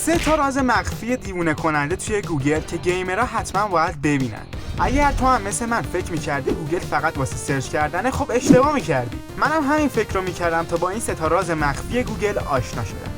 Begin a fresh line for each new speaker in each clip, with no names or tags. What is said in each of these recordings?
3 تا راز مخفی دیوونه کننده توی گوگل که گیمرها حتما باید ببینن. اگر تو هم مثل من فکر می‌کردی گوگل فقط واسه سرچ کردنه، خب اشتباه می‌کردی. منم همین فکر رو می‌کردم تا با این 3 تا راز مخفی گوگل آشنا شدم.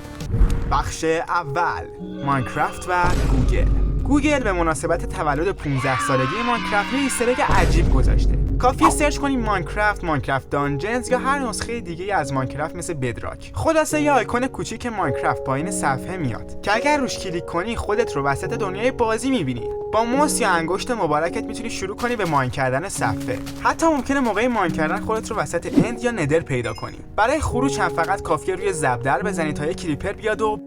بخش اول، ماینکرافت و گوگل. گوگل به مناسبت تولد 15 سالگی ماینکرافت یه ایستر اگ عجیب گذاشته. کافیه سرچ کنیم ماینکرافت دانجنز یا هر نسخه دیگه از ماینکرافت مثل بدراک. خلاصه یه آیکون کوچیک ماینکرافت پایین صفحه میاد که اگر روش کلیک کنی خودت رو وسط دنیای بازی میبینی. با موس یا انگشت مبارکت میتونی شروع کنی به ماین کردن صفحه. حتی ممکنه موقع ماین کردن خودت رو وسط اند یا ندر پیدا کنی. برای خروج هم فقط کافیه روی زبدر بزنی تا یه کریپر بیاد. و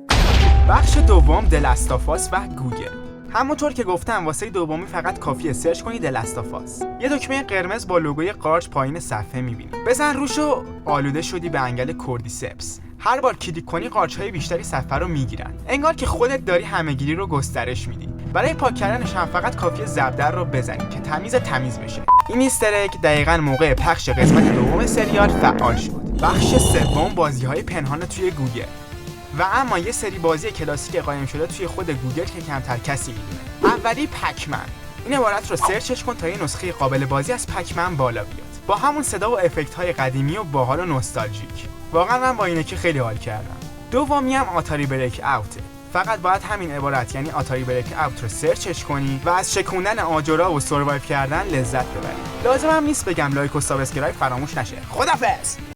بخش دوم، دلستافاس و گوگل. همونطور که گفتم واسه دومی فقط کافیه سرچ کنی دلستافاس. یه دکمه قرمز با لوگوی قارچ پایین صفحه می‌بینی. بزن روش و آلوده شدی به انگل کوردیسپس. هر بار کلیک کنی قارچ‌های بیشتری صفحه رو میگیرن. انگار که خودت داری همه‌گیری رو گسترش میدی. برای پاک کردنش هم فقط کافیه زبدر رو بزنی که تمیز بشه. این ایستر اگ دقیقاً موقع پخش قسمت دوم سریال فعال شد. بخش سوم، بازی‌های پنهان توی گوگل. و اما یه سری بازی کلاسیک قایم شده توی خود گوگل که کمتر کسی میدونه. اولی پکمن. این عبارت رو سرچش کن تا یه نسخه قابل بازی از پکمن بالا بیاد، با همون صدا و افکت‌های قدیمی و باحال و نوستالژیک. واقعا من با اینه که خیلی حال کردم. دومی هم آتاری بریک اوته. فقط باید همین عبارت یعنی آتاری بریک اوت رو سرچش کنی و از شکوندن آجرها و سروایو کردن لذت ببری. لازم هم نیست بگم لایک و سابسکرایب فراموش نشه. خدافظ.